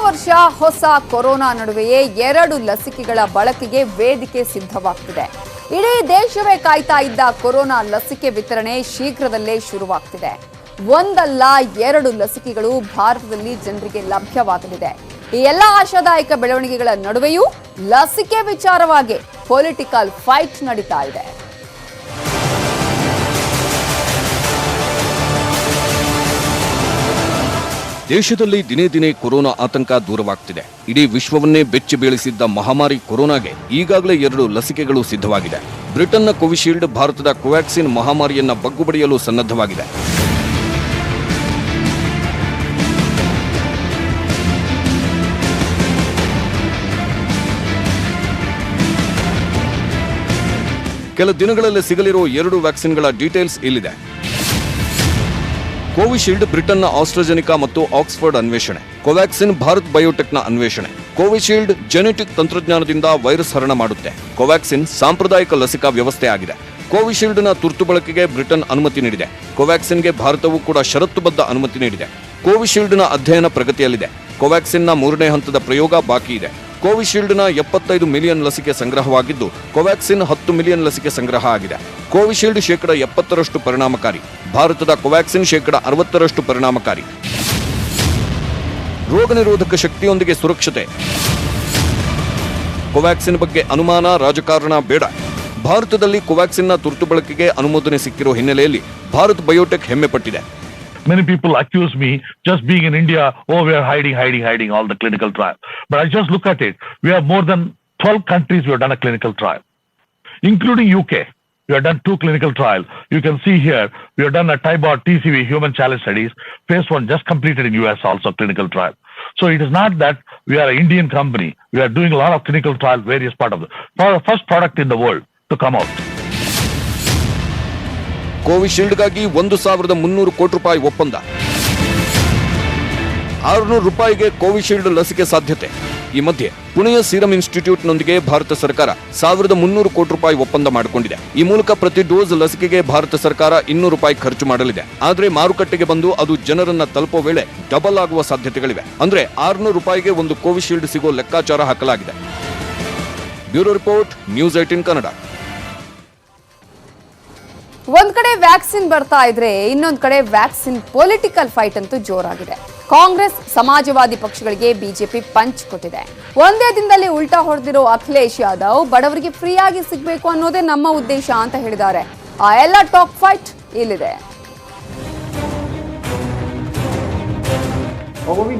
ವರ್ಷ ಹೊಸ ಕೊರೋನಾ ನಡುವೆಯೇ 2 ಲಸಿಕೆಗಳ ಬಳಕೆಗೆ ವೇದಿಕೆ ಸಿದ್ಧವಾಗ್ತಿದೆ. ಇಡೀ ದೇಶವೇ ಕಾಯ್ತಾ ಇದ್ದ ಕೊರೋನಾ ಲಸಿಕೆ ವಿತರಣೆ ಶೀಘ್ರದಲ್ಲೇ ಶುರುವಾಗ್ತಿದೆ. ಒಂದಲ್ಲ 2 ಲಸಿಕೆಗಳು ಭಾರತದಲ್ಲಿ ಜನರಿಗೆ ಲಭ್ಯವಾಗಲಿದೆ. ಈ ಎಲ್ಲ ಆಶಾದಾಯಕ ಬೆಳವಣಿಗೆಗಳ ನಡುವೆಯೂ ಲಸಿಕೆ ವಿಚಾರವಾಗಿ ಪೊಲಿಟಿಕಲ್ ಫೈಟ್ ನಡೀತಾ ಇದೆ. ದೇಶದಲ್ಲಿ ದಿನೇ ದಿನೇ ಕೊರೋನಾ ಆತಂಕ ದೂರವಾಗ್ತಿದೆ. ಇಡೀ ವಿಶ್ವವನ್ನೇ ಬೆಚ್ಚಿ ಬೀಳಿಸಿದ್ದ ಮಹಾಮಾರಿ ಕೊರೋನಾಗೆ ಈಗಾಗಲೇ 2 ಲಸಿಕೆಗಳು ಸಿದ್ಧವಾಗಿದೆ. ಬ್ರಿಟನ್ನ ಕೋವಿಶೀಲ್ಡ್, ಭಾರತದ ಕೋವ್ಯಾಕ್ಸಿನ್ ಮಹಾಮಾರಿಯನ್ನ ಬಗ್ಗುಬಡಿಯಲು ಸನ್ನದ್ಧವಾಗಿದೆ. ಕೆಲ ದಿನಗಳಲ್ಲಿ ಸಿಗಲಿರೋ 2 ವ್ಯಾಕ್ಸಿನ್ಗಳ ಡೀಟೇಲ್ಸ್ ಇಲ್ಲಿದೆ. ಕೋವಿಶೀಲ್ಡ್ ಬ್ರಿಟನ್ನ ಆಸ್ಟ್ರಾಜೆನಿಕಾ ಮತ್ತು ಆಕ್ಸ್ಫರ್ಡ್ ಅನ್ವೇಷಣೆ. ಕೋವ್ಯಾಕ್ಸಿನ್ ಭಾರತ್ ಬಯೋಟೆಕ್ನ ಅನ್ವೇಷಣೆ. ಕೋವಿಶೀಲ್ಡ್ ಜೆನೆಟಿಕ್ ತಂತ್ರಜ್ಞಾನದಿಂದ ವೈರಸ್ ಹರಣ ಮಾಡುತ್ತೆ. ಕೋವ್ಯಾಕ್ಸಿನ್ ಸಾಂಪ್ರದಾಯಿಕ ಲಸಿಕಾ ವ್ಯವಸ್ಥೆ ಆಗಿದೆ. ಕೋವಿಶೀಲ್ಡ್ನ ತುರ್ತು ಬಳಕೆಗೆ ಬ್ರಿಟನ್ ಅನುಮತಿ ನೀಡಿದೆ. ಕೋವ್ಯಾಕ್ಸಿನ್ಗೆ ಭಾರತವು ಕೂಡ ಷರತ್ತುಬದ್ಧ ಅನುಮತಿ ನೀಡಿದೆ. ಕೋವಿಶೀಲ್ಡ್ನ ಅಧ್ಯಯನ ಪ್ರಗತಿಯಲ್ಲಿದೆ. ಕೋವ್ಯಾಕ್ಸಿನ್ನ 3ನೇ ಹಂತದ ಪ್ರಯೋಗ ಬಾಕಿ ಇದೆ. ಕೋವಿಶೀಲ್ಡ್ನ 75 ಮಿಲಿಯನ್ ಲಸಿಕೆ ಸಂಗ್ರಹವಾಗಿದ್ದು, ಕೋವ್ಯಾಕ್ಸಿನ್ 10 ಮಿಲಿಯನ್ ಲಸಿಕೆ ಸಂಗ್ರಹ ಆಗಿದೆ. ಕೋವಿಶೀಲ್ಡ್ 70% ಪರಿಣಾಮಕಾರಿ. ಭಾರತದ ಕೋವ್ಯಾಕ್ಸಿನ್ 60% ಪರಿಣಾಮಕಾರಿ. ರೋಗ ನಿರೋಧಕ ಶಕ್ತಿಯೊಂದಿಗೆ ಸುರಕ್ಷತೆ. ಕೋವ್ಯಾಕ್ಸಿನ್ ಬಗ್ಗೆ ಅನುಮಾನ, ರಾಜಕಾರಣ ಬೇಡ. ಭಾರತದಲ್ಲಿ ಕೋವ್ಯಾಕ್ಸಿನ್ನ ತುರ್ತು ಬಳಕೆಗೆ ಅನುಮೋದನೆ ಸಿಕ್ಕಿರೋ ಹಿನ್ನೆಲೆಯಲ್ಲಿ ಭಾರತ್ ಬಯೋಟೆಕ್ ಹೆಮ್ಮೆ ಪಟ್ಟಿದೆ. Many people accuse me just being in India, oh, we are hiding all the clinical trial. But I just look at it. We have more than 12 countries we have done a clinical trial, including UK. We have done 2 clinical trials. You can see here, we have done a Tybot TCV, human challenge studies. Phase 1 just completed in US also, clinical trial. So it is not that we are an Indian company. We are doing a lot of clinical trials, various part of the first product in the world to come out. ಕೋವಿಶೀಲ್ಡ್ಗಾಗಿ 1,300 ಕೋಟಿ ರೂಪಾಯಿ ಒಪ್ಪಂದ. 600 ರೂಪಾಯಿಗೆ Covishield ಲಸಿಕೆ ಸಾಧ್ಯತೆ. ಈ ಮಧ್ಯೆ ಪುಣೆಯ Serum ಇನ್ಸ್ಟಿಟ್ಯೂಟ್ನೊಂದಿಗೆ Bharat ಸರ್ಕಾರ 1,300 ಕೋಟಿ ರೂಪಾಯಿ ಒಪ್ಪಂದ ಮಾಡಿಕೊಂಡಿದೆ. ಈ ಮೂಲಕ ಪ್ರತಿ ಡೋಸ್ ಲಸಿಕೆಗೆ ಭಾರತ ಸರ್ಕಾರ 200 ರೂಪಾಯಿ ಖರ್ಚು ಮಾಡಲಿದೆ. ಆದರೆ ಮಾರುಕಟ್ಟೆಗೆ ಬಂದು ಅದು ಜನರನ್ನ ತಲುಪೋ ವೇಳೆ ಡಬಲ್ ಆಗುವ ಸಾಧ್ಯತೆಗಳಿವೆ. ಅಂದ್ರೆ 600 ರೂಪಾಯಿಗೆ ಒಂದು ಕೋವಿಶೀಲ್ಡ್ ಸಿಗೋ ಲೆಕ್ಕಾಚಾರ ಹಾಕಲಾಗಿದೆ. Bureau report, news 18 Kannada. ಒಂದ್ ಕಡೆ ವ್ಯಾಕ್ಸಿನ್ ಬರ್ತಾ ಇದ್ರೆ ಇನ್ನೊಂದ್ ಕಡೆ ವ್ಯಾಕ್ಸಿನ್ ಪೊಲಿಟಿಕಲ್ ಫೈಟ್ ಅಂತೂ ಜೋರಾಗಿದೆ. ಕಾಂಗ್ರೆಸ್, ಸಮಾಜವಾದಿ ಪಕ್ಷಗಳಿಗೆ ಬಿಜೆಪಿ ಪಂಚ್ ಕೊಟ್ಟಿದೆ. ಒಂದೇ ದಿನದಲ್ಲಿ ಉಲ್ಟಾ ಹೊಡೆದಿರೋ ಅಖಿಲೇಶ್ ಯಾದವ್ ಬಡವರಿಗೆ ಫ್ರೀ ಆಗಿ ಸಿಗಬೇಕು ಅನ್ನೋದೇ ನಮ್ಮ ಉದ್ದೇಶ ಅಂತ ಹೇಳಿದ್ದಾರೆ. ಆ ಎಲ್ಲ ಟಾಕ್ ಫೈಟ್ ಇಲ್ಲಿದೆ.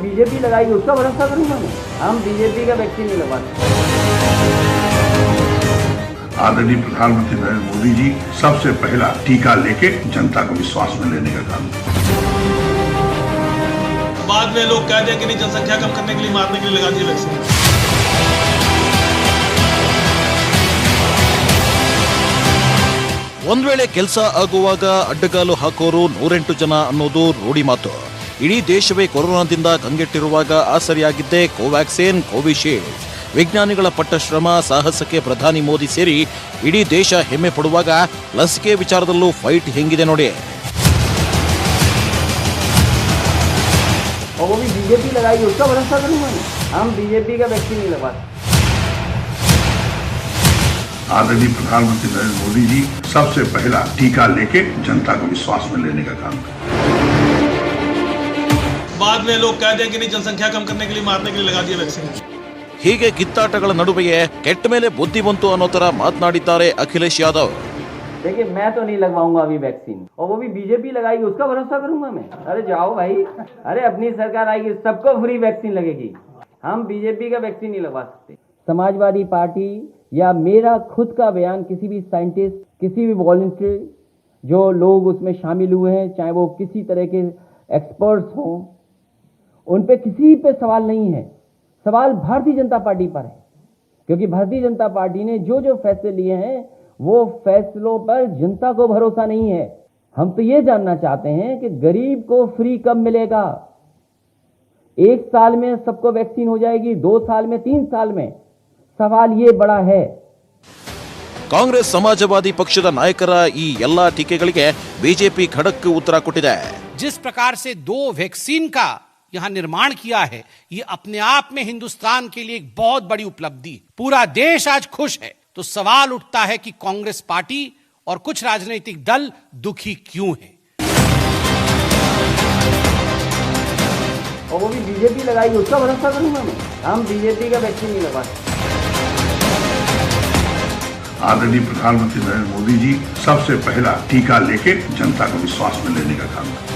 बीजेपी लगाएगी उसका भरोसा करूंगा मैं. हम बीजेपी का वैक्सीन नहीं लगवाते. आदरणीय प्रधानमंत्री नरेंद्र मोदी जी सबसे पहला टीका लेके जनता को विश्वास में लेने का काम. बाद में लोग कह दें कि नहीं, जनसंख्या कम करने के लिए, मारने के लिए लगा दिए वैक्सीन. ಒಂದ್ ವೇಳೆ ಕೆಲಸ ಆಗುವಾಗ ಅಡ್ಡಗಾಲು ಹಾಕೋರು 108 ಜನ ಅನ್ನೋದು ರೂಢಿ ಮಾತು. ಇಡೀ ದೇಶವೇ ಕೊರೋನಾದಿಂದ ಕಂಗೆಟ್ಟಿರುವಾಗ ಆಸರಿಯಾಗಿದ್ದೇ ಕೋವ್ಯಾಕ್ಸಿನ್, ಕೋವಿಶೀಲ್ಡ್. ವಿಜ್ಞಾನಿಗಳ ಪಟ್ಟ ಶ್ರಮ, ಸಾಹಸಕ್ಕೆ ಪ್ರಧಾನಿ ಮೋದಿ ಸೇರಿ ಇಡೀ ದೇಶ ಹೆಮ್ಮೆ ಪಡುವಾಗ ಲಸಿಕೆ ವಿಚಾರದಲ್ಲೂ ಫೈಟ್ ಹೆಂಗಿದೆ ನೋಡಿ. बीजेपी लगाएगी उसका भरोसा करूंगा मैं. हम बीजेपी का वैक्सीन नहीं लगवाते. आदरणीय प्रधानमंत्री नरेंद्र मोदी जी सबसे पहला टीका लेके जनता को विश्वास में लेने का काम. बाद में लोग कह दें कि नहीं, जनसंख्या कम करने के लिए, मारने के लिए लगा दिए वैक्सीन. ಹೀಗೆ ಕಿತ್ತಾಟಗಳ ನಡುವೆಯೇ ಕೆಟ್ಟ ಮೇಲೆ ಬುದ್ಧಿ ಬಂತು ಅನ್ನೋ ತರ ಮಾತನಾಡಿದ್ದಾರೆ ಅಖಿಲೇಶ್ ಯಾದವ್. देखिए मैं तो नहीं लगवाऊंगा अभी वैक्सीन, और वो भी बीजेपी लगाएगी उसका भरोसा करूंगा मैं. अरे जाओ भाई, अरे अपनी सरकार आएगी, सबको फ्री वैक्सीन लगेगी. हम बीजेपी का वैक्सीन नहीं लगवा सकते. समाजवादी पार्टी या मेरा खुद का बयान किसी भी साइंटिस्ट, किसी भी वॉलंटियर जो लोग उसमें शामिल हुए हैं, चाहे वो किसी तरह के एक्सपर्ट्स हों, उन पे किसी पे सवाल नहीं है. सवाल भारतीय जनता पार्टी पर है, क्योंकि भारतीय जनता पार्टी ने जो जो फैसले लिए हैं वो फैसलों पर जनता को भरोसा नहीं है. हम तो ये जानना चाहते हैं कि गरीब को फ्री कब मिलेगा. 1 साल में सबको वैक्सीन हो जाएगी, 2 साल में, 3 साल में? सवाल ये बड़ा है. ಕಾಂಗ್ರೆಸ್, ಸಮಾಜವಾದಿ ಪಕ್ಷದ ನಾಯಕರ ಈ ಎಲ್ಲಾ ಟೀಕೆಗಳಿಗೆ ಬಿಜೆಪಿ ಖಡಕ್ ಉತ್ತರ ಕೊಟ್ಟಿದೆ. जिस प्रकार से 2 वैक्सीन का यहाँ निर्माण किया है, ये अपने आप में हिंदुस्तान के लिए एक बहुत बड़ी उपलब्धि। पूरा देश आज खुश है। तो सवाल उठता है कि कांग्रेस पार्टी और कुछ राजनीतिक दल दुखी क्यों हैं? और वो भी बीजेपी लगाएगी, उसका भरोसा करूंगा मैं? हम बीजेपी का वैक्सीन नहीं लगा सकते। आदरणीय प्रधानमंत्री नरेंद्र मोदी जी सबसे पहला टीका लेके जनता को विश्वास में लेने का काम किया।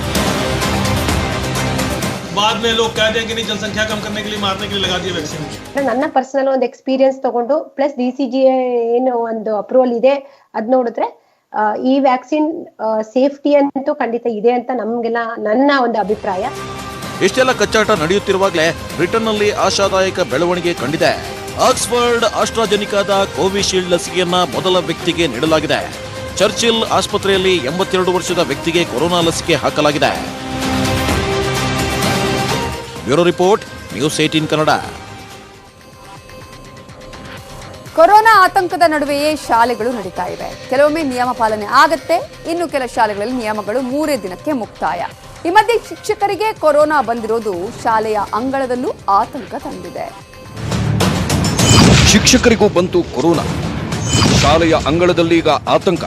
बाद में लोग कह दें कि नहीं, जनसंख्या कम करने के लिए, मारने के लिए लगा दिए वैक्सीन। ನನ್ನ ಪರ್ಸನಲ್ ಒಂದು ಎಕ್ಸ್ಪೀರಿಯನ್ಸ್ ತಗೊಂಡು ಪ್ಲಸ್ DCG ಏನು ಒಂದು ಅಪ್ರೂವಲ್ ಇದೆ ಅದ್ ನೋಡಿದ್ರೆ ಈ ವ್ಯಾಕ್ಸಿನ್ ಸೇಫ್ಟಿ ಅಂತೂ ಖಂಡಿತ ಇದೆ ಅಂತ ನಮ್ಗೆಲ್ಲ ನನ್ನ ಒಂದು ಅಭಿಪ್ರಾಯ. ಇಷ್ಟೆಲ್ಲ ಕಚ್ಚಾಟ ನಡೆಯುತ್ತಿರುವಾಗಲೇ ಬ್ರಿಟನ್ನಲ್ಲಿ ಆಶಾದಾಯಕ ಬೆಳವಣಿಗೆ ಕಂಡಿದೆ. ಆಕ್ಸ್ಫರ್ಡ್ ಆಸ್ಟ್ರಾಜೆನಿಕಾದ ಕೋವಿಶೀಲ್ಡ್ ಲಸಿಕೆಯನ್ನ ಮೊದಲ ವ್ಯಕ್ತಿಗೆ ನೀಡಲಾಗಿದೆ. ಚರ್ಚಿಲ್ ಆಸ್ಪತ್ರೆಯಲ್ಲಿ 82 ವರ್ಷದ ವ್ಯಕ್ತಿಗೆ ಕೊರೋನಾ ಲಸಿಕೆ ಹಾಕಲಾಗಿದೆ. Bureau report, news 18 Kannada. Corona ಆತಂಕದ ನಡುವೆಯೇ ಶಾಲೆಗಳು ನಡೀತಾ ಇವೆ. ಕೆಲವೊಮ್ಮೆ ನಿಯಮ ಪಾಲನೆ ಆಗತ್ತೆ, ಇನ್ನು ಕೆಲ ಶಾಲೆಗಳಲ್ಲಿ ನಿಯಮಗಳು 3 ದಿನಕ್ಕೆ ಮುಕ್ತಾಯ. ಈ ಮಧ್ಯೆ ಶಿಕ್ಷಕರಿಗೆ ಕೊರೋನಾ ಬಂದಿರೋದು ಶಾಲೆಯ ಅಂಗಳದಲ್ಲೂ ಆತಂಕ ತಂದಿದೆ. ಶಿಕ್ಷಕರಿಗೂ ಬಂತು ಕೊರೋನಾ, ಶಾಲೆಯ ಅಂಗಳದಲ್ಲಿ ಈಗ ಆತಂಕ.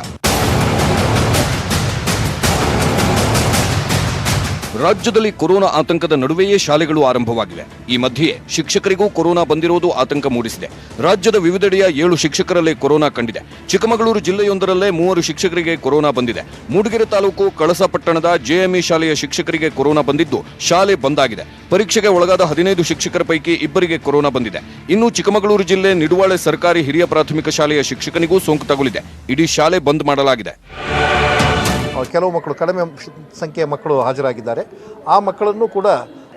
ರಾಜ್ಯದಲ್ಲಿ ಕೊರೋನಾ ಆತಂಕದ ನಡುವೆಯೇ ಶಾಲೆಗಳು ಆರಂಭವಾಗಿವೆ. ಈ ಮಧ್ಯೆ ಶಿಕ್ಷಕರಿಗೂ ಕೊರೋನಾ ಬಂದಿರುವುದು ಆತಂಕ ಮೂಡಿಸಿದೆ. ರಾಜ್ಯದ ವಿವಿಧೆಡೆಯ 7 ಶಿಕ್ಷಕರಲ್ಲೇ ಕೊರೋನಾ ಕಂಡಿದೆ. ಚಿಕ್ಕಮಗಳೂರು ಜಿಲ್ಲೆಯೊಂದರಲ್ಲೇ 3 ಶಿಕ್ಷಕರಿಗೆ ಕೊರೋನಾ ಬಂದಿದೆ. ಮೂಡಿಗೆರೆ ತಾಲೂಕು ಕಳಸಪಟ್ಟಣದ JME ಶಾಲೆಯ ಶಿಕ್ಷಕರಿಗೆ ಕೊರೋನಾ ಬಂದಿದ್ದು ಶಾಲೆ ಬಂದ್ ಆಗಿದೆ. ಪರೀಕ್ಷೆಗೆ ಒಳಗಾದ 15 ಶಿಕ್ಷಕರ ಪೈಕಿ 2 ಕೊರೋನಾ ಬಂದಿದೆ. ಇನ್ನು ಚಿಕ್ಕಮಗಳೂರು ಜಿಲ್ಲೆ ನಿಡುವಾಳೆ ಸರ್ಕಾರಿ ಹಿರಿಯ ಪ್ರಾಥಮಿಕ ಶಾಲೆಯ ಶಿಕ್ಷಕನಿಗೂ ಸೋಂಕು ತಗುಲಿದೆ. ಇಡೀ ಶಾಲೆ ಬಂದ್ ಮಾಡಲಾಗಿದೆ. ಕೆಲವು ಮಕ್ಕಳು, ಕಡಿಮೆ ಸಂಖ್ಯೆಯ ಮಕ್ಕಳು ಹಾಜರಾಗಿದ್ದಾರೆ. ಆ ಮಕ್ಕಳನ್ನು ಕೂಡ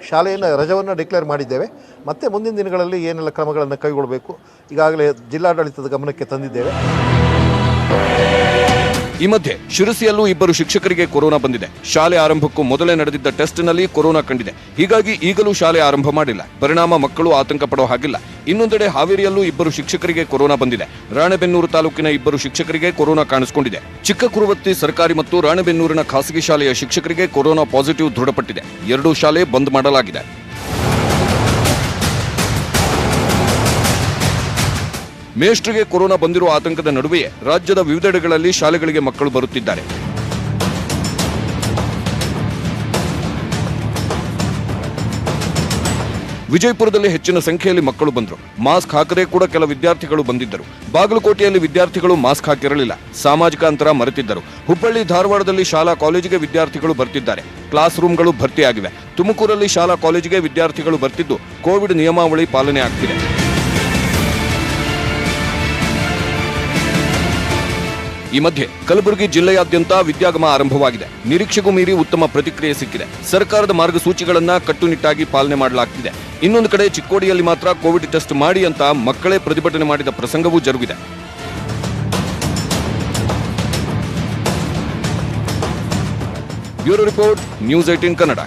ಶಾಲೆಯನ್ನು ರಜವನ್ನು ಡಿಕ್ಲೇರ್ ಮಾಡಿದ್ದೇವೆ. ಮತ್ತೆ ಮುಂದಿನ ದಿನಗಳಲ್ಲಿ ಏನೆಲ್ಲ ಕ್ರಮಗಳನ್ನು ಕೈಗೊಳ್ಳಬೇಕು ಈಗಾಗಲೇ ಜಿಲ್ಲಾಡಳಿತದ ಗಮನಕ್ಕೆ ತಂದಿದ್ದೇವೆ. ಈ ಮಧ್ಯೆ ಶಿರಸಿಯಲ್ಲೂ 2 ಶಿಕ್ಷಕರಿಗೆ ಕೊರೋನಾ ಬಂದಿದೆ. ಶಾಲೆ ಆರಂಭಕ್ಕೂ ಮೊದಲೇ ನಡೆದಿದ್ದ ಟೆಸ್ಟ್ನಲ್ಲಿ ಕೊರೋನಾ ಕಂಡಿದೆ. ಹೀಗಾಗಿ ಈಗಲೂ ಶಾಲೆ ಆರಂಭ ಮಾಡಿಲ್ಲ. ಪರಿಣಾಮ ಮಕ್ಕಳು ಆತಂಕ ಪಡೋ ಹಾಗಿಲ್ಲ. ಇನ್ನೊಂದೆಡೆ ಹಾವೇರಿಯಲ್ಲೂ 2 ಶಿಕ್ಷಕರಿಗೆ ಕೊರೋನಾ ಬಂದಿದೆ. ರಾಣೆಬೆನ್ನೂರು ತಾಲೂಕಿನ 2 ಶಿಕ್ಷಕರಿಗೆ ಕೊರೋನಾ ಕಾಣಿಸಿಕೊಂಡಿದೆ. ಚಿಕ್ಕಕುರುವತ್ತಿ ಸರ್ಕಾರಿ ಮತ್ತು ರಾಣೆಬೆನ್ನೂರಿನ ಖಾಸಗಿ ಶಾಲೆಯ ಶಿಕ್ಷಕರಿಗೆ ಕೊರೋನಾ ಪಾಸಿಟಿವ್ ದೃಢಪಟ್ಟಿದೆ. 2 ಶಾಲೆ ಬಂದ್ ಮಾಡಲಾಗಿದೆ. ಮೇಷ್ಟ್ರಿಗೆ ಕೊರೋನಾ ಬಂದಿರುವ ಆತಂಕದ ನಡುವೆಯೇ ರಾಜ್ಯದ ವಿವಿಧೆಡೆಗಳಲ್ಲಿ ಶಾಲೆಗಳಿಗೆ ಮಕ್ಕಳು ಬರುತ್ತಿದ್ದಾರೆ. ವಿಜಯಪುರದಲ್ಲಿ ಹೆಚ್ಚಿನ ಸಂಖ್ಯೆಯಲ್ಲಿ ಮಕ್ಕಳು ಬಂದರು. ಮಾಸ್ಕ್ ಹಾಕದೇ ಕೂಡ ಕೆಲ ವಿದ್ಯಾರ್ಥಿಗಳು ಬಂದಿದ್ದರು. ಬಾಗಲಕೋಟೆಯಲ್ಲಿ ವಿದ್ಯಾರ್ಥಿಗಳು ಮಾಸ್ಕ್ ಹಾಕಿರಲಿಲ್ಲ, ಸಾಮಾಜಿಕ ಅಂತರ ಮರೆತಿದ್ದರು. ಹುಬ್ಬಳ್ಳಿ, ಧಾರವಾಡದಲ್ಲಿ ಶಾಲಾ ಕಾಲೇಜಿಗೆ ವಿದ್ಯಾರ್ಥಿಗಳು ಬರ್ತಿದ್ದಾರೆ. ಕ್ಲಾಸ್ ರೂಮ್ಗಳು ಭರ್ತಿಯಾಗಿವೆ. ತುಮಕೂರಲ್ಲಿ ಶಾಲಾ ಕಾಲೇಜಿಗೆ ವಿದ್ಯಾರ್ಥಿಗಳು ಬರ್ತಿದ್ದು ಕೋವಿಡ್ ನಿಯಮಾವಳಿ ಪಾಲನೆ ಆಗ್ತಿದೆ. ಈ ಮಧ್ಯೆ ಕಲಬುರಗಿ ಜಿಲ್ಲೆಯಾದ್ಯಂತ ವಿದ್ಯಾಗಮ ಆರಂಭವಾಗಿದೆ. ನಿರೀಕ್ಷೆಗೂ ಮೀರಿ ಉತ್ತಮ ಪ್ರತಿಕ್ರಿಯೆ ಸಿಕ್ಕಿದೆ. ಸರ್ಕಾರದ ಮಾರ್ಗಸೂಚಿಗಳನ್ನ ಕಟ್ಟುನಿಟ್ಟಾಗಿ ಪಾಲನೆ ಮಾಡಲಾಗ್ತಿದೆ. ಇನ್ನೊಂದು ಕಡೆ ಚಿಕ್ಕೋಡಿಯಲ್ಲಿ ಮಾತ್ರ ಕೋವಿಡ್ ಟೆಸ್ಟ್ ಮಾಡಿ ಅಂತ ಮಕ್ಕಳೇ ಪ್ರತಿಭಟನೆ ಮಾಡಿದ ಪ್ರಸಂಗವೂ ಜರುಗಿದೆ. Bureau report, news 18 Kannada.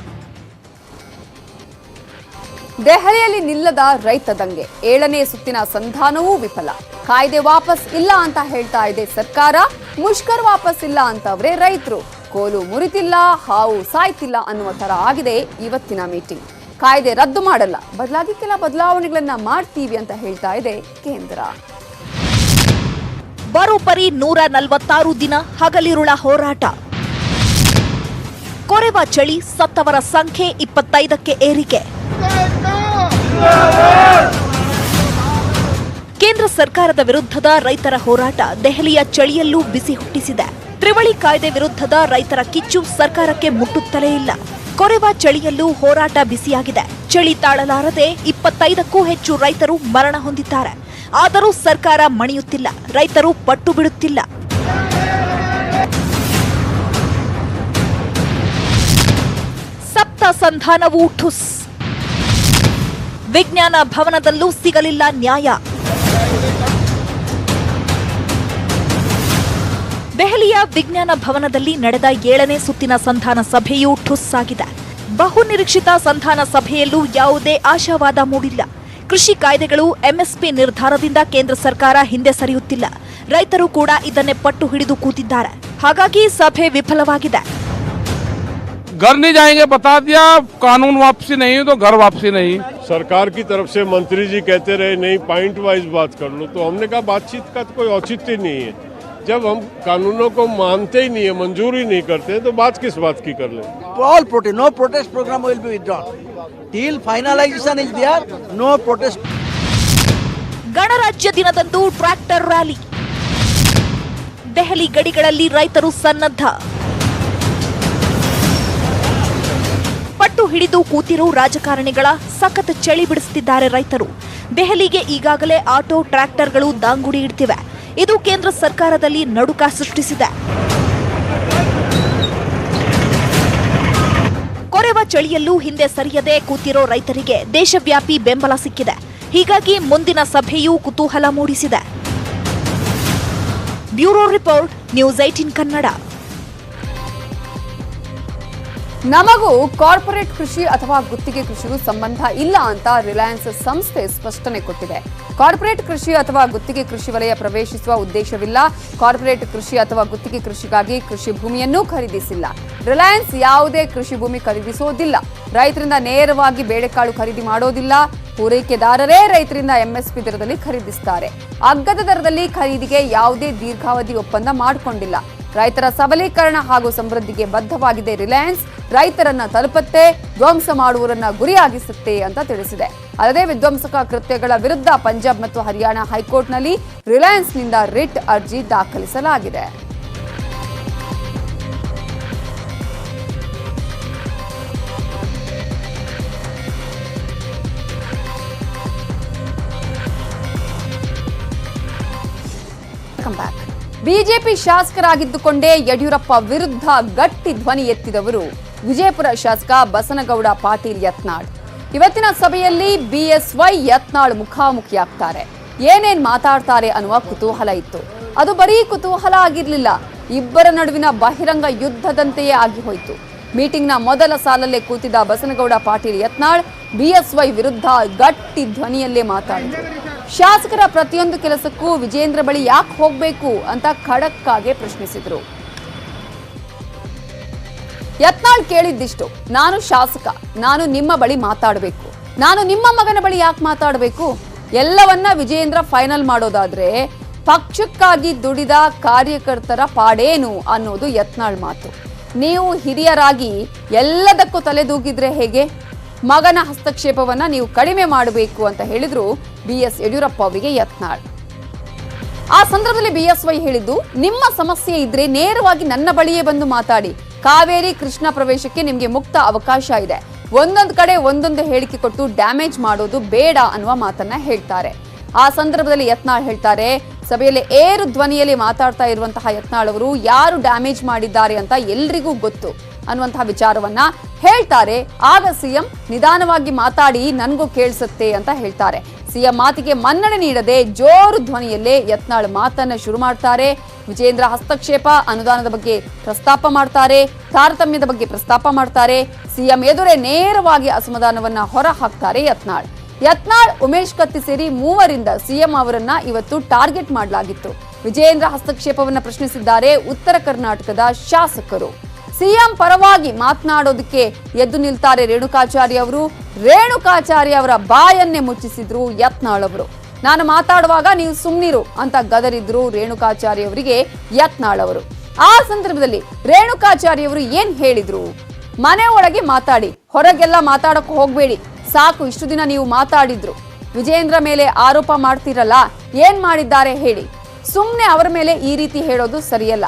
ದೆಹಲಿಯಲ್ಲಿ ನಿಲ್ಲದ ರೈತ ದಂಗೆ, 7ನೇ ಸುತ್ತಿನ ಸಂಧಾನವೂ ವಿಫಲ. ಕಾಯ್ದೆ ವಾಪಸ್ ಇಲ್ಲ ಅಂತ ಹೇಳ್ತಾ ಇದೆ ಸರ್ಕಾರ, ಮುಷ್ಕರ್ ವಾಪಸ್ ಇಲ್ಲ ಅಂತವ್ರೆ ರೈತರು. ಕೋಲು ಮುರಿತಿಲ್ಲ, ಹಾವು ಸಾಯ್ತಿಲ್ಲ ಅನ್ನುವ ತರ ಆಗಿದೆ ಇವತ್ತಿನ ಮೀಟಿಂಗ್. ಕಾಯ್ದೆ ರದ್ದು ಮಾಡಲ್ಲ, ಬದಲಾಗಿ ಕೆಲ ಬದಲಾವಣೆಗಳನ್ನ ಮಾಡ್ತೀವಿ ಅಂತ ಹೇಳ್ತಾ ಇದೆ ಕೇಂದ್ರ. ಬರೋಬ್ಬರಿ 146 ದಿನ ಹಗಲಿರುಳ ಹೋರಾಟ. ಕೊರೆವ ಚಳಿ, ಸತ್ತವರ ಸಂಖ್ಯೆ 25ಕ್ಕೆ ಏರಿಕೆ. ಕೇಂದ್ರ ಸರ್ಕಾರದ ವಿರುದ್ಧದ ರೈತರ ಹೋರಾಟ ದೆಹಲಿಯ ಚಳಿಯಲ್ಲೂ ಬಿಸಿ ಹುಟ್ಟಿಸಿದೆ. ತ್ರಿವಳಿ ಕಾಯ್ದೆ ವಿರುದ್ಧದ ರೈತರ ಕಿಚ್ಚು ಸರ್ಕಾರಕ್ಕೆ ಮುಟ್ಟುತ್ತಲೇ ಇಲ್ಲ. ಕೊರೆವ ಚಳಿಯಲ್ಲೂ ಹೋರಾಟ ಬಿಸಿಯಾಗಿದೆ. ಚಳಿ ತಾಳಲಾರದೆ 25ಕ್ಕೂ ಹೆಚ್ಚು ರೈತರು ಮರಣ ಹೊಂದಿದ್ದಾರೆ. ಆದರೂ ಸರ್ಕಾರ ಮಣಿಯುತ್ತಿಲ್ಲ, ರೈತರು ಪಟ್ಟು ಬಿಡುತ್ತಿಲ್ಲ. ಸಪ್ತ ಸಂಧಾನವೂ ಠುಸ್. ವಿಜ್ಞಾನ ಭವನದಲ್ಲೂ ಸಿಗಲಿಲ್ಲ ನ್ಯಾಯ. ದೆಹಲಿಯ ವಿಜ್ಞಾನ ಭವನದಲ್ಲಿ ನಡೆದ 7ನೇ ಸುತ್ತಿನ ಸಂಧಾನ ಸಭೆಯೂ ಠುಸ್ ಆಗಿದೆ. ಬಹುನಿರೀಕ್ಷಿತ ಸಂಧಾನ ಸಭೆಯಲ್ಲೂ ಯಾವುದೇ ಆಶಾವಾದ ಮೂಡಿಲ್ಲ. ಕೃಷಿ ಕಾಯ್ದೆಗಳು, MSP ನಿರ್ಧಾರದಿಂದ ಕೇಂದ್ರ ಸರ್ಕಾರ ಹಿಂದೆ ಸರಿಯುತ್ತಿಲ್ಲ. ರೈತರು ಕೂಡ ಇದನ್ನೇ ಪಟ್ಟು ಹಿಡಿದು ಕೂತಿದ್ದಾರೆ. ಹಾಗಾಗಿ ಸಭೆ ವಿಫಲವಾಗಿದೆ. घर नहीं जाएंगे, बता दिया। कानून वापसी नहीं है तो घर वापसी नहीं। सरकार की तरफ से मंत्री जी कहते रहे नहीं पॉइंट वाइज बात कर लो, तो हमने कहा बातचीत का तो कोई औचित्य नहीं है। जब हम कानूनों को मानते ही नहीं है, मंजूर ही नहीं करते, तो बात किस बात की कर ले। All protest, no protest program will be withdrawn. Till finalization is there, no protest. ಗಣರಾಜ್ಯ ದಿನದಂದು ಟ್ರ್ಯಾಕ್ಟರ್ ರ್ಯಾಲಿ. ದೆಹಲಿ ಗಡಿಗಳಲ್ಲಿ ರೈತರು ಸನ್ನದ್ಧ. ಪಟ್ಟು ಹಿಡಿದು ಕೂತಿರೋ ರಾಜಕಾರಣಿಗಳ ಸಖತ್ ಚಳಿ ಬಿಡಿಸುತ್ತಿದ್ದಾರೆ ರೈತರು. ದೆಹಲಿಗೆ ಈಗಾಗಲೇ ಆಟೋ ಟ್ರ್ಯಾಕ್ಟರ್ಗಳು ದಾಂಗುಡಿ ಇಡ್ತಿವೆ. ಇದು ಕೇಂದ್ರ ಸರ್ಕಾರದಲ್ಲಿ ನಡುಕ ಸೃಷ್ಟಿಸಿದೆ. ಕೊರೆವ ಚಳಿಯಲ್ಲೂ ಹಿಂದೆ ಸರಿಯದೆ ಕೂತಿರೋ ರೈತರಿಗೆ ದೇಶವ್ಯಾಪಿ ಬೆಂಬಲ ಸಿಕ್ಕಿದೆ. ಹೀಗಾಗಿ ಮುಂದಿನ ಸಭೆಯೂ ಕುತೂಹಲ ಮೂಡಿಸಿದೆ. Bureau report, news 18 Kannada. ನಮಗೂ ಕಾರ್ಪೊರೇಟ್ ಕೃಷಿ ಅಥವಾ ಗುತ್ತಿಗೆ ಕೃಷಿಗೂ ಸಂಬಂಧ ಇಲ್ಲ ಅಂತ ರಿಲಯನ್ಸ್ ಸಂಸ್ಥೆ ಸ್ಪಷ್ಟನೆ ಕೊಟ್ಟಿದೆ. ಕಾರ್ಪೊರೇಟ್ ಕೃಷಿ ಅಥವಾ ಗುತ್ತಿಗೆ ಕೃಷಿ ವಲಯ ಪ್ರವೇಶಿಸುವ ಉದ್ದೇಶವಿಲ್ಲ. ಕಾರ್ಪೊರೇಟ್ ಕೃಷಿ ಅಥವಾ ಗುತ್ತಿಗೆ ಕೃಷಿಗಾಗಿ ಕೃಷಿ ಭೂಮಿಯನ್ನೂ ಖರೀದಿಸಿಲ್ಲ. ರಿಲಯನ್ಸ್ ಯಾವುದೇ ಕೃಷಿ ಭೂಮಿ ಖರೀದಿಸೋದಿಲ್ಲ. ರೈತರಿಂದ ನೇರವಾಗಿ ಬೇಳೆಕಾಳು ಖರೀದಿ ಮಾಡೋದಿಲ್ಲ. ಪೂರೈಕೆದಾರರೇ ರೈತರಿಂದ ಎಂಎಸ್ಪಿ ದರದಲ್ಲಿ ಖರೀದಿಸುತ್ತಾರೆ. ಅಗ್ಗದ ದರದಲ್ಲಿ ಖರೀದಿಗೆ ಯಾವುದೇ ದೀರ್ಘಾವಧಿ ಒಪ್ಪಂದ ಮಾಡಿಕೊಂಡಿಲ್ಲ. ರೈತರ ಸಬಲೀಕರಣ ಹಾಗೂ ಸಮೃದ್ಧಿಗೆ ಬದ್ಧವಾಗಿದೆ ರಿಲಯನ್ಸ್. ರೈತರನ್ನ ತಲುಪುತ್ತೆ, ಧ್ವಂಸ ಮಾಡುವವರನ್ನ ಗುರಿಯಾಗಿಸುತ್ತೆ ಅಂತ ತಿಳಿಸಿದೆ. ಅಲ್ಲದೆ ವಿಧ್ವಂಸಕ ಕೃತ್ಯಗಳ ವಿರುದ್ಧ ಪಂಜಾಬ್ ಮತ್ತು ಹರಿಯಾಣ ಹೈಕೋರ್ಟ್ನಲ್ಲಿ ರಿಲಯನ್ಸ್ನಿಂದ ರಿಟ್ ಅರ್ಜಿ ದಾಖಲಿಸಲಾಗಿದೆ. ಬಿಜೆಪಿ ಶಾಸಕರಾಗಿದ್ದುಕೊಂಡೇ ಯಡಿಯೂರಪ್ಪ ವಿರುದ್ಧ ಗಟ್ಟಿ ಧ್ವನಿ ಎತ್ತಿದವರು ವಿಜಯಪುರ ಶಾಸಕ ಬಸನಗೌಡ ಪಾಟೀಲ್ ಯತ್ನಾಳ್. ಇವತ್ತಿನ ಸಭೆಯಲ್ಲಿ ಬಿಎಸ್ವೈ ಯತ್ನಾಳ್ ಮುಖಾಮುಖಿಯಾಗ್ತಾರೆ. ಏನೇನ್ ಮಾತಾಡ್ತಾರೆ ಅನ್ನುವ ಕುತೂಹಲ ಇತ್ತು. ಅದು ಬರೀ ಕುತೂಹಲ ಆಗಿರ್ಲಿಲ್ಲ, ಇಬ್ಬರ ನಡುವಿನ ಬಹಿರಂಗ ಯುದ್ಧದಂತೆಯೇ ಆಗಿ ಹೋಯಿತು. ಮೀಟಿಂಗ್ನ ಮೊದಲ ಸಾಲಲ್ಲೇ ಕೂತಿದ್ದ ಬಸನಗೌಡ ಪಾಟೀಲ್ ಯತ್ನಾಳ್ ಬಿಎಸ್ವೈ ವಿರುದ್ಧ ಗಟ್ಟಿ ಧ್ವನಿಯಲ್ಲೇ ಮಾತಾಡಿದರು. ಶಾಸಕರ ಪ್ರತಿಯೊಂದು ಕೆಲಸಕ್ಕೂ ವಿಜೇಂದ್ರ ಬಳಿ ಯಾಕೆ ಹೋಗಬೇಕು ಅಂತ ಖಡಕ್ ಆಗಿ ಪ್ರಶ್ನಿಸಿದ್ರು. ಯತ್ನಾಳ್ ಕೇಳಿದ್ದಿಷ್ಟು, ನಾನು ಶಾಸಕ, ನಾನು ನಿಮ್ಮ ಬಳಿ ಮಾತಾಡಬೇಕು, ನಾನು ನಿಮ್ಮ ಮಗನ ಬಳಿ ಯಾಕೆ ಮಾತಾಡಬೇಕು? ಎಲ್ಲವನ್ನ ವಿಜೇಂದ್ರ ಫೈನಲ್ ಮಾಡೋದಾದ್ರೆ ಪಕ್ಷಕ್ಕಾಗಿ ದುಡಿದ ಕಾರ್ಯಕರ್ತರ ಪಾಡೇನು ಅನ್ನೋದು ಯತ್ನಾಳ್ ಮಾತು. ನೀವು ಹಿರಿಯರಾಗಿ ಎಲ್ಲದಕ್ಕೂ ತಲೆದೂಗಿದ್ರೆ ಹೇಗೆ? ಮಗನ ಹಸ್ತಕ್ಷೇಪವನ್ನ ನೀವು ಕಡಿಮೆ ಮಾಡಬೇಕು ಅಂತ ಹೇಳಿದ್ರು ಬಿಎಸ್ ಯಡಿಯೂರಪ್ಪ ಅವರಿಗೆ ಯತ್ನಾಳ್. ಆ ಸಂದರ್ಭದಲ್ಲಿ ಬಿಎಸ್ವೈ ಹೇಳಿದ್ದು, ನಿಮ್ಮ ಸಮಸ್ಯೆ ಇದ್ರೆ ನೇರವಾಗಿ ನನ್ನ ಬಳಿಯೇ ಬಂದು ಮಾತಾಡಿ. ಕಾವೇರಿ ಕೃಷ್ಣ ಪ್ರವೇಶಕ್ಕೆ ನಿಮಗೆ ಮುಕ್ತ ಅವಕಾಶ ಇದೆ. ಒಂದೊಂದು ಕಡೆ ಒಂದೊಂದು ಹೇಳಿಕೆ ಕೊಟ್ಟು ಡ್ಯಾಮೇಜ್ ಮಾಡೋದು ಬೇಡ ಅನ್ನುವ ಮಾತನ್ನ ಹೇಳ್ತಾರೆ. ಆ ಸಂದರ್ಭದಲ್ಲಿ ಯತ್ನಾಳ್ ಹೇಳ್ತಾರೆ, ಸಭೆಯಲ್ಲಿ ಏರು ಧ್ವನಿಯಲ್ಲಿ ಮಾತಾಡ್ತಾ ಇರುವಂತಹ ಯತ್ನಾಳ್ ಅವರು ಯಾರು ಡ್ಯಾಮೇಜ್ ಮಾಡಿದ್ದಾರೆ ಅಂತ ಎಲ್ರಿಗೂ ಗೊತ್ತು ಅನ್ನುವಂತಹ ವಿಚಾರವನ್ನ ಹೇಳ್ತಾರೆ. ಆಗ ಸಿಎಂ ನಿಧಾನವಾಗಿ ಮಾತಾಡಿ ನನಗೂ ಕೇಳಿಸುತ್ತೆ ಅಂತ ಹೇಳ್ತಾರೆ. ಸಿಎಂ ಮಾತಿಗೆ ಮನ್ನಣೆ ನೀಡದೆ ಜೋರು ಧ್ವನಿಯಲ್ಲೇ ಯತ್ನಾಳ್ ಮಾತನ್ನ ಶುರು ಮಾಡ್ತಾರೆ. ವಿಜೇಂದ್ರ ಹಸ್ತಕ್ಷೇಪ, ಅನುದಾನದ ಬಗ್ಗೆ ಪ್ರಸ್ತಾಪ ಮಾಡ್ತಾರೆ, ತಾರತಮ್ಯದ ಬಗ್ಗೆ ಪ್ರಸ್ತಾಪ ಮಾಡ್ತಾರೆ. ಸಿಎಂ ಎದುರೇ ನೇರವಾಗಿ ಅಸಮಾಧಾನವನ್ನ ಹೊರ ಹಾಕ್ತಾರೆ ಯತ್ನಾಳ್. ಉಮೇಶ್ ಕತ್ತಿ ಸೇರಿ ಮೂವರಿಂದ ಸಿಎಂ ಅವರನ್ನ ಇವತ್ತು ಟಾರ್ಗೆಟ್ ಮಾಡಲಾಗಿತ್ತು. ವಿಜೇಂದ್ರ ಹಸ್ತಕ್ಷೇಪವನ್ನ ಪ್ರಶ್ನಿಸಿದ್ದಾರೆ ಉತ್ತರ ಕರ್ನಾಟಕದ ಶಾಸಕರು. ಸಿಎಂ ಪರವಾಗಿ ಮಾತನಾಡೋದಕ್ಕೆ ಎದ್ದು ನಿಲ್ತಾರೆ ರೇಣುಕಾಚಾರ್ಯ ಅವರು. ರೇಣುಕಾಚಾರ್ಯ ಅವರ ಬಾಯನ್ನೇ ಮುಚ್ಚಿಸಿದ್ರು ಯತ್ನಾಳ್ ಅವರು. ನಾನು ಮಾತಾಡುವಾಗ ನೀವು ಸುಮ್ನಿರು ಅಂತ ಗದರಿದ್ರು ರೇಣುಕಾಚಾರ್ಯ ಅವರಿಗೆ ಯತ್ನಾಳ್ ಅವರು. ಆ ಸಂದರ್ಭದಲ್ಲಿ ರೇಣುಕಾಚಾರ್ಯ ಅವರು ಏನ್ ಹೇಳಿದ್ರು? ಮನೆ ಒಳಗೆ ಮಾತಾಡಿ, ಹೊರಗೆಲ್ಲ ಮಾತಾಡಕ್ಕೆ ಹೋಗ್ಬೇಡಿ, ಸಾಕು ಇಷ್ಟು ದಿನ ನೀವು ಮಾತಾಡಿದ್ರು. ವಿಜೇಂದ್ರ ಮೇಲೆ ಆರೋಪ ಮಾಡ್ತಿರಲ್ಲ, ಏನ್ ಮಾಡಿದ್ದಾರೆ ಹೇಳಿ. ಸುಮ್ನೆ ಅವರ ಮೇಲೆ ಈ ರೀತಿ ಹೇಳೋದು ಸರಿಯಲ್ಲ.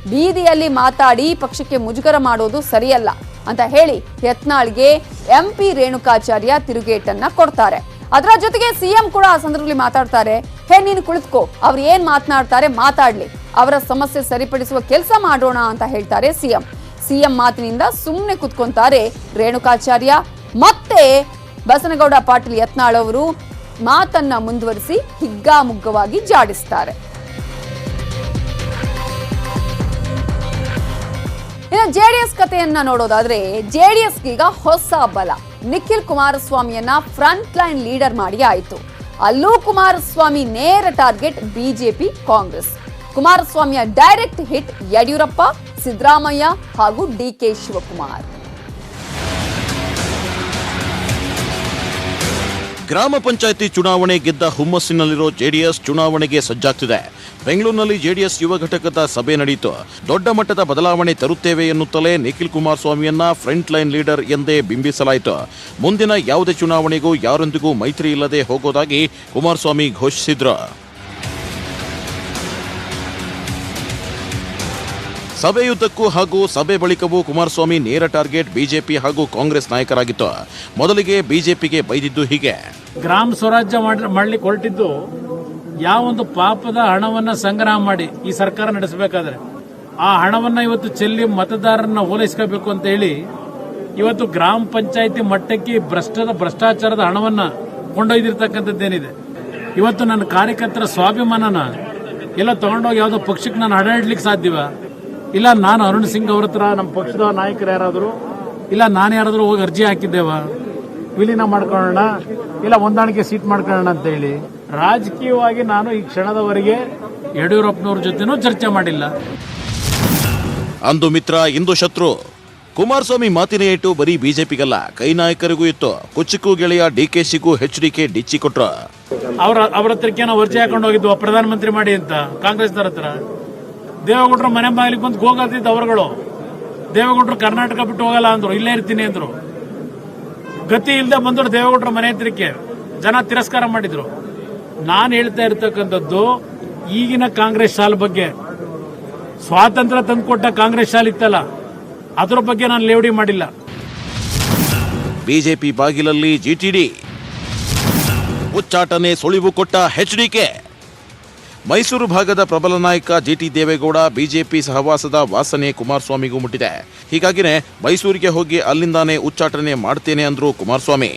ಬೀದಿಯಲ್ಲಿ ಮಾತಾಡಿ ಪಕ್ಷಕ್ಕೆ ಮುಜುಗರ ಮಾಡೋದು ಸರಿಯಲ್ಲ ಅಂತ ಹೇಳಿ ಯತ್ನಾಳ್ಗೆ ಎಂಪಿ ರೇಣುಕಾಚಾರ್ಯ ತಿರುಗೇಟನ್ನ ಕೊಡ್ತಾರೆ. ಅದರ ಜೊತೆಗೆ ಸಿಎಂ ಕೂಡ ಆ ಸಂದರ್ಭದಲ್ಲಿ ಮಾತಾಡ್ತಾರೆ, ಹೇ ನೀನು ಕುಳಿತುಕೋ, ಅವ್ರು ಏನ್ ಮಾತನಾಡ್ತಾರೆ ಮಾತಾಡ್ಲಿ, ಅವರ ಸಮಸ್ಯೆ ಸರಿಪಡಿಸುವ ಕೆಲಸ ಮಾಡೋಣ ಅಂತ ಹೇಳ್ತಾರೆ ಸಿಎಂ ಮಾತಿನಿಂದ ಸುಮ್ಮನೆ ಕುತ್ಕೊಂತಾರೆ ರೇಣುಕಾಚಾರ್ಯ. ಮತ್ತೆ ಬಸನಗೌಡ ಪಾಟೀಲ್ ಯತ್ನಾಳ್ ಅವರು ಮಾತನ್ನ ಮುಂದುವರಿಸಿ ಹಿಗ್ಗಾಮುಗ್ಗವಾಗಿ ಜಾಡಿಸ್ತಾರೆ. ಇನ್ನು ಜೆಡಿಎಸ್ ಕಥೆಯನ್ನ ನೋಡೋದಾದ್ರೆ ಜೆಡಿಎಸ್ಗೀಗ ಹೊಸ ಬಲ. ನಿಖಿಲ್ ಕುಮಾರಸ್ವಾಮಿಯನ್ನ ಫ್ರಂಟ್ ಲೈನ್ ಲೀಡರ್ ಮಾಡಿ ಆಯಿತು. ಅಲ್ಲೂ ಕುಮಾರಸ್ವಾಮಿ ನೇರ ಟಾರ್ಗೆಟ್ ಬಿಜೆಪಿ ಕಾಂಗ್ರೆಸ್. ಕುಮಾರಸ್ವಾಮಿಯ ಡೈರೆಕ್ಟ್ ಹಿಟ್ ಯಡಿಯೂರಪ್ಪ, ಸಿದ್ದರಾಮಯ್ಯ ಹಾಗೂ ಡಿಕೆ ಶಿವಕುಮಾರ್. ಗ್ರಾಮ ಪಂಚಾಯಿತಿ ಚುನಾವಣೆ ಗೆದ್ದ ಹುಮ್ಮಸ್ಸಿನಲ್ಲಿರೋ ಜೆಡಿಎಸ್ ಚುನಾವಣೆಗೆ ಸಜ್ಜಾಗ್ತಿದೆ. ಬೆಂಗಳೂರಿನಲ್ಲಿ ಜೆಡಿಎಸ್ ಯುವ ಘಟಕದ ಸಭೆ ನಡೆಯಿತು. ದೊಡ್ಡ ಮಟ್ಟದ ಬದಲಾವಣೆ ತರುತ್ತೇವೆ ಎನ್ನುತ್ತಲೇ ನಿಖಿಲ್ ಕುಮಾರಸ್ವಾಮಿಯನ್ನ ಫ್ರಂಟ್ ಲೈನ್ ಲೀಡರ್ ಎಂದೇ ಬಿಂಬಿಸಲಾಯಿತು. ಮುಂದಿನ ಯಾವುದೇ ಚುನಾವಣೆಗೂ ಯಾರೊಂದಿಗೂ ಮೈತ್ರಿ ಇಲ್ಲದೆ ಹೋಗೋದಾಗಿ ಕುಮಾರಸ್ವಾಮಿ ಘೋಷಿಸಿದ್ರು. ಸಭೆಯುದ್ದಕ್ಕೂ ಹಾಗೂ ಸಭೆ ಬಳಿಕವೂ ಕುಮಾರಸ್ವಾಮಿ ನೇರ ಟಾರ್ಗೆಟ್ ಬಿಜೆಪಿ ಹಾಗೂ ಕಾಂಗ್ರೆಸ್ ನಾಯಕರಾಗಿತ್ತು. ಮೊದಲಿಗೆ ಬಿಜೆಪಿಗೆ ಬೈದಿದ್ದು ಹೀಗೆ: ಗ್ರಾಮ ಸ್ವರಾಜ್ಯ ಮಾಡ್ಲಿಕ್ಕೆ ಹೊರಟಿದ್ದು ಯಾವೊಂದು ಪಾಪದ ಹಣವನ್ನ ಸಂಗ್ರಹ ಮಾಡಿ ಈ ಸರ್ಕಾರ ನಡೆಸಬೇಕಾದ್ರೆ ಆ ಹಣವನ್ನ ಇವತ್ತು ಚೆಲ್ಲಿ ಮತದಾರರನ್ನ ಓಲೈಸ್ಕೋಬೇಕು ಅಂತ ಹೇಳಿ ಇವತ್ತು ಗ್ರಾಮ ಪಂಚಾಯಿತಿ ಮಟ್ಟಕ್ಕೆ ಭ್ರಷ್ಟಾಚಾರದ ಹಣವನ್ನ ಕೊಂಡೊಯ್ದಿರ್ತಕ್ಕಂಥದ್ದೇನಿದೆ. ಇವತ್ತು ನನ್ನ ಕಾರ್ಯಕರ್ತರ ಸ್ವಾಭಿಮಾನನ ಎಲ್ಲ ತಗೊಂಡೋಗಿ ಯಾವುದೋ ಪಕ್ಷಕ್ಕೆ ನಾನು ಹಡಾಡ್ಲಿಕ್ಕೆ ಸಾಧ್ಯವ? ಇಲ್ಲ ನಾನು ಅರುಣ್ ಸಿಂಗ್ ಅವ್ರ ಹತ್ರ ನಮ್ಮ ಪಕ್ಷದ ನಾಯಕರು ಯಾರಾದರೂ ಇಲ್ಲ ನಾನು ಯಾರಾದರೂ ಹೋಗಿ ಅರ್ಜಿ ಹಾಕಿದ್ದೇವ ವಿಲೀನ ಮಾಡ್ಕೊಳ್ಳೋಣ ಇಲ್ಲ ಹೊಂದಾಣಿಕೆ ಸೀಟ್ ಮಾಡ್ಕೊಳ್ಳೋಣ ಅಂತ ಹೇಳಿ ರಾಜಕೀಯವಾಗಿ ನಾನು ಈ ಕ್ಷಣದವರೆಗೆ ಯಡಿಯೂರಪ್ಪನವ್ರ ಜೊತೆನೂ ಚರ್ಚೆ ಮಾಡಿಲ್ಲ. ಅಂದು ಮಿತ್ರ ಇಂದು ಶತ್ರು. ಕುಮಾರಸ್ವಾಮಿ ಮಾತಿನ ಏಟು ಬರೀ ಬಿಜೆಪಿಗಲ್ಲ, ಕೈ ನಾಯಕರಿಗೂ ಇತ್ತು. ಕುಚ್ಚಕ್ಕೂ ಗೆಳೆಯ ಡಿಕೆಶಿಗೂ ಎಚ್ಡಿಕೆ ಡಿಚ್ಚಿ ಕೊಟ್ರು. ಅವ್ರ ಹತ್ರಕ್ಕೆ ನಾವು ಅರ್ಜಿ ಹಾಕೊಂಡು ಹೋಗಿದ್ವು ಪ್ರಧಾನಮಂತ್ರಿ ಮಾಡಿ ಅಂತ ಕಾಂಗ್ರೆಸ್ನವ್ರ ಹತ್ರ. ದೇವೇಗೌಡರು ಮನೆ ಬಾಗಿಲಿಗೆ ಬಂದು ಹೋಗತ್ತಿದ್ದ ಅವರುಗಳು ದೇವೇಗೌಡರು ಕರ್ನಾಟಕ ಬಿಟ್ಟು ಹೋಗಲ್ಲ ಅಂದ್ರು, ಇಲ್ಲೇ ಇರ್ತೀನಿ ಅಂದ್ರು. ಗತಿ ಇಲ್ಲದೆ ಬಂದ್ರು ದೇವೇಗೌಡರ ಮನೆ ಹತ್ರಕ್ಕೆ ಜನ ತಿರಸ್ಕಾರ ಮಾಡಿದ್ರು. ನಾನು ಹೇಳ್ತಾ ಇರ್ತಕ್ಕಂಥದ್ದು ಈಗಿನ ಕಾಂಗ್ರೆಸ್ ಶಾಲೆ ಬಗ್ಗೆ, ಸ್ವಾತಂತ್ರ್ಯ ತಂದುಕೊಟ್ಟ ಕಾಂಗ್ರೆಸ್ ಶಾಲೆ ಇತ್ತಲ್ಲ ಅದರ ಬಗ್ಗೆ ನಾನು ಲೇವಡಿ ಮಾಡಿಲ್ಲ. ಬಿಜೆಪಿ ಬಾಗಿಲಲ್ಲಿ ಜಿಟಿಡಿ, ಉಚ್ಚಾಟನೆ ಸುಳಿವು ಕೊಟ್ಟ ಎಚ್ಡಿಕೆ. ಮೈಸೂರು ಭಾಗದ ಪ್ರಬಲ ನಾಯಕ ಜಿಟಿ ದೇವೇಗೌಡ ಬಿಜೆಪಿ ಸಹವಾಸದ ವಾಸನೆ ಕುಮಾರಸ್ವಾಮಿಗೂ ಮುಟ್ಟಿದೆ. ಹೀಗಾಗಿನೇ ಮೈಸೂರಿಗೆ ಹೋಗಿ ಅಲ್ಲಿಂದಾನೇ ಉಚ್ಚಾಟನೆ ಮಾಡ್ತೇನೆ ಅಂದ್ರು ಕುಮಾರಸ್ವಾಮಿ.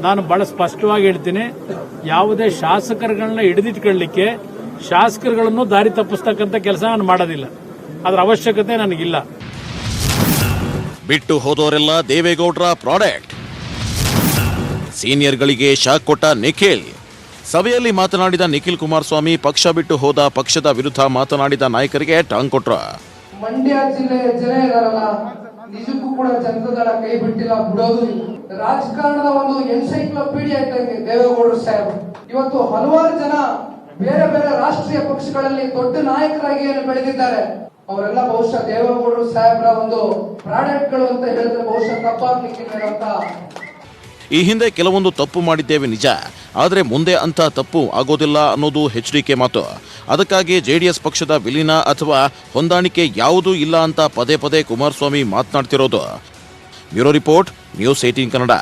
ನಾನು ಬಹಳ ಸ್ಪಷ್ಟವಾಗಿ ಹೇಳ್ತೀನಿ, ಯಾವುದೇ ಶಾಸಕರುಗಳನ್ನ ಹಿಡಿದಿಟ್ಕೊಳ್ಳಿಕ್ಕೆ ಶಾಸಕರುಗಳನ್ನು ದಾರಿ ತಪ್ಪಿಸ್ತಕ್ಕಂಥ ಕೆಲಸ ನಾನು ಮಾಡೋದಿಲ್ಲ. ಅದರ ಅವಶ್ಯಕತೆ ನನಗಿಲ್ಲ. ಬಿಟ್ಟು ಹೋದವರೆಲ್ಲ ದೇವೇಗೌಡರ ಪ್ರಾಡಕ್ಟ್. ಸೀನಿಯರ್ಗಳಿಗೆ ಶಾಕ್ ಕೊಟ್ಟ ನಿಖಿಲ್. ಸಭೆಯಲ್ಲಿ ಮಾತನಾಡಿದ ನಿಖಿಲ್ ಕುಮಾರಸ್ವಾಮಿ ಪಕ್ಷ ಬಿಟ್ಟು ಹೋದ ಪಕ್ಷದ ವಿರುದ್ಧ ಮಾತನಾಡಿದ ನಾಯಕರಿಗೆ ಟಾಂಗ್ ಕೊಟ್ರ. ಮಂಡ್ಯ ಜಿಲ್ಲೆಯ ಜನ ಇದಾರಲ್ಲ, ನಿಜಕ್ಕೂ ಕೂಡ ಜನತಾದಳ ಕೈ ಬಿಟ್ಟಿಲ್ಲ, ಬಿಡೋದು ಇಲ್ಲ. ರಾಜಕಾರಣದ ಒಂದು ಎನ್ಸೈಕ್ಲೋಪೀಡಿಯಾ ಇದ್ದಂಗೆ ದೇವೇಗೌಡರು ಸಾಹೇಬ್. ಇವತ್ತು ಹಲವಾರು ಜನ ಬೇರೆ ಬೇರೆ ರಾಷ್ಟ್ರೀಯ ಪಕ್ಷಗಳಲ್ಲಿ ದೊಡ್ಡ ನಾಯಕರಾಗಿ ಏನು ಬೆಳೆದಿದ್ದಾರೆ. ಅವರೆಲ್ಲ ಬಹುಶಃ ದೇವೇಗೌಡರು ಸಾಹೇಬ್ರ ಒಂದು ಪ್ರಾಡಕ್ಟ್ಗಳು ಅಂತ ಹೇಳಿದ್ರೆ ಬಹುಶಃ ತಪ್ಪಾಗ್ಲಿಕ್ಕಿಲ್ಲ ಅಂತ. ಈ ಹಿಂದೆ ಕೆಲವೊಂದು ತಪ್ಪು ಮಾಡಿದ್ದೇವೆ ನಿಜ, ಆದರೆ ಮುಂದೆ ಅಂತ ತಪ್ಪು ಆಗೋದಿಲ್ಲ ಅನ್ನೋದು ಎಚ್ಡಿಕೆ ಮಾತು. ಅದಕ್ಕಾಗಿ ಜೆಡಿಎಸ್ ಪಕ್ಷದ ವಿಲೀನ ಅಥವಾ ಹೊಂದಾಣಿಕೆ ಯಾವುದೂ ಇಲ್ಲ ಅಂತ ಪದೇ ಪದೇ ಕುಮಾರಸ್ವಾಮಿ ಮಾತನಾಡ್ತಿರೋದು. Bureau report, news 18 Kannada.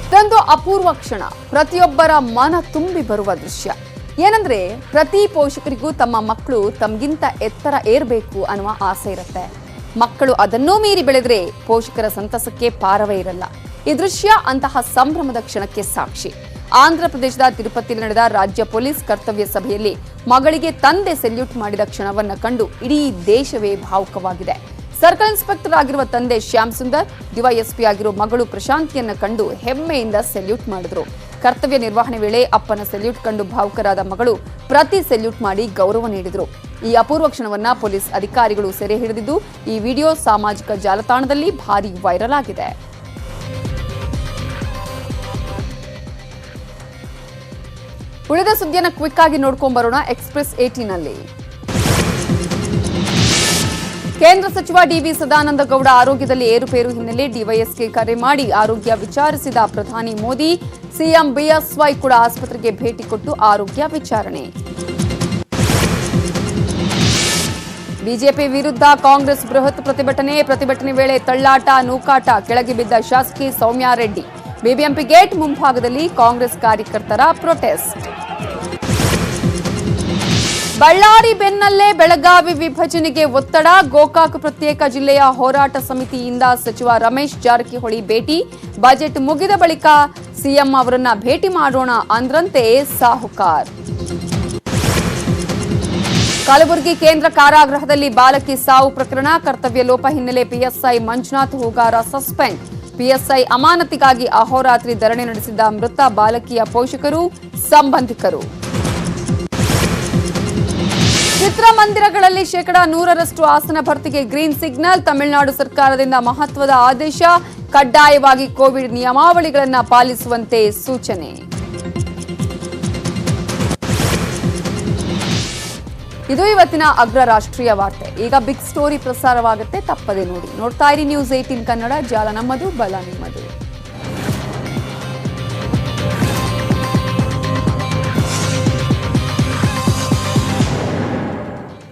ಇದೊಂದು ಅಪೂರ್ವ ಕ್ಷಣ, ಪ್ರತಿಯೊಬ್ಬರ ಮನ ತುಂಬಿ ಬರುವ ದೃಶ್ಯ. ಏನಂದ್ರೆ ಪ್ರತಿ ಪೋಷಕರಿಗೂ ತಮ್ಮ ಮಕ್ಕಳು ತಮಗಿಂತ ಎತ್ತರ ಏರ್ಬೇಕು ಅನ್ನುವ ಆಸೆ ಇರುತ್ತೆ. ಮಕ್ಕಳು ಅದನ್ನೂ ಮೀರಿ ಬೆಳೆದ್ರೆ ಪೋಷಕರ ಸಂತಸಕ್ಕೆ ಪಾರವೇ ಇರಲ್ಲ. ಈ ದೃಶ್ಯ ಅಂತಹ ಸಂಭ್ರಮದ ಕ್ಷಣಕ್ಕೆ ಸಾಕ್ಷಿ. ಆಂಧ್ರ ಪ್ರದೇಶದ ತಿರುಪತಿಯಲ್ಲಿ ನಡೆದ ರಾಜ್ಯ ಪೊಲೀಸ್ ಕರ್ತವ್ಯ ಸಭೆಯಲ್ಲಿ ಮಗಳಿಗೆ ತಂದೆ ಸೆಲ್ಯೂಟ್ ಮಾಡಿದ ಕ್ಷಣವನ್ನ ಕಂಡು ಇಡೀ ದೇಶವೇ ಭಾವುಕವಾಗಿದೆ. ಸರ್ಕಲ್ ಇನ್ಸ್ಪೆಕ್ಟರ್ ಆಗಿರುವ ತಂದೆ ಶ್ಯಾಮ್ ಸುಂದರ್, ಡಿವೈಎಸ್ಪಿ ಆಗಿರುವ ಮಗಳು ಪ್ರಶಾಂತಿಯನ್ನ ಕಂಡು ಹೆಮ್ಮೆಯಿಂದ ಸೆಲ್ಯೂಟ್ ಮಾಡಿದ್ರು. ಕರ್ತವ್ಯ ನಿರ್ವಹಣೆ ವೇಳೆ ಅಪ್ಪನ ಸೆಲ್ಯೂಟ್ ಕಂಡು ಭಾವುಕರಾದ ಮಗಳು ಪ್ರತಿ ಸೆಲ್ಯೂಟ್ ಮಾಡಿ ಗೌರವ ನೀಡಿದ್ರು. ಈ ಅಪೂರ್ವ ಕ್ಷಣವನ್ನ ಪೊಲೀಸ್ ಅಧಿಕಾರಿಗಳು ಸೆರೆ ಹಿಡಿದಿದ್ದು ಈ ವಿಡಿಯೋ ಸಾಮಾಜಿಕ ಜಾಲತಾಣದಲ್ಲಿ ಭಾರಿ ವೈರಲ್ ಆಗಿದೆ. ಉಳಿದ ಸುದ್ದಿಯನ್ನು ಕ್ವಿಕ್ ಆಗಿ ನೋಡ್ಕೊಂಡ್ ಬರೋಣ. ಎಕ್ಸ್‌ಪ್ರೆಸ್ 18 ನಲ್ಲಿ ಕೇಂದ್ರ ಸಚಿವ ಡಿವಿ ಸದಾನಂದ ಗೌಡ ಆರೋಗ್ಯದಲ್ಲಿ ಏರುಪೇರು ಹಿನ್ನೆಲೆ ಡಿವೈಎಸ್ಗೆ ಕರೆ ಮಾಡಿ ಆರೋಗ್ಯ ವಿಚಾರಿಸಿದ ಪ್ರಧಾನಿ ಮೋದಿ. ಸಿಎಂ ಬಿಎಸ್ವೈ ಕೂಡ ಆಸ್ಪತ್ರೆಗೆ ಭೇಟಿ ಕೊಟ್ಟು ಆರೋಗ್ಯ ವಿಚಾರಣೆ. ಬಿಜೆಪಿ ವಿರುದ್ಧ ಕಾಂಗ್ರೆಸ್ ಬೃಹತ್ ಪ್ರತಿಭಟನೆ ವೇಳೆ ತಳ್ಳಾಟ, ನೂಕಾಟ, ಕೆಳಗೆ ಬಿದ್ದ ಶಾಸಕಿ ಸೌಮ್ಯಾ ರೆಡ್ಡಿ. ಬಿಬಿಎಂಪಿ ಗೇಟ್ ಮುಂಭಾಗದಲ್ಲಿ ಕಾಂಗ್ರೆಸ್ ಕಾರ್ಯಕರ್ತರ ಪ್ರೊಟೆಸ್ಟ್. ಬಳ್ಳಾರಿ ಬೆನ್ನಲ್ಲೇ ಬೆಳಗಾವಿ ವಿಭಜನೆಗೆ ಒತ್ತಡ. ಗೋಕಾಕ್ ಪ್ರತ್ಯೇಕ ಜಿಲ್ಲೆಯ ಹೋರಾಟ ಸಮಿತಿಯಿಂದ ಸಚಿವ ರಮೇಶ್ ಜಾರಕಿಹೊಳಿ ಭೇಟಿ. ಬಜೆಟ್ ಮುಗಿದ ಬಳಿಕ ಸಿಎಂ ಅವರನ್ನ ಭೇಟಿ ಮಾಡೋಣ ಅಂದ್ರಂತೆ ಸಾಹುಕಾರ್. ಕಲಬುರಗಿ ಕೇಂದ್ರ ಕಾರಾಗೃಹದಲ್ಲಿ ಬಾಲಕಿ ಸಾವು ಪ್ರಕರಣ. ಕರ್ತವ್ಯ ಲೋಪ ಹಿನ್ನೆಲೆ PSI Manjunath Hugar suspend. PSI ಅಮಾನತಿಗಾಗಿ ಅಹೋರಾತ್ರಿ ಧರಣಿ ನಡೆಸಿದ್ದ ಮೃತ ಬಾಲಕಿಯ ಪೋಷಕರು, ಸಂಬಂಧಿಕರು. ಚಿತ್ರಮಂದಿರಗಳಲ್ಲಿ 100% ಆಸನ ಭರ್ತಿಗೆ ಗ್ರೀನ್ ಸಿಗ್ನಲ್. ತಮಿಳುನಾಡು ಸರ್ಕಾರದಿಂದ ಮಹತ್ವದ ಆದೇಶ. ಕಡ್ಡಾಯವಾಗಿ ಕೋವಿಡ್ ನಿಯಮಾವಳಿಗಳನ್ನು ಪಾಲಿಸುವಂತೆ ಸೂಚನೆ. ಇದು ಇವತ್ತಿನ ಅಗ್ರ ರಾಷ್ಟ್ರೀಯ ವಾರ್ತೆ. ಈಗ ಬಿಗ್ ಸ್ಟೋರಿ ಪ್ರಸಾರವಾಗುತ್ತೆ, ತಪ್ಪದೆ ನೋಡಿ. ನೋಡ್ತಾ ಇರಿ ನ್ಯೂಸ್ 18 ಕನ್ನಡ. ಜಾಲ ನಮ್ಮದು, ಬಲ ನಿಮ್ಮದು.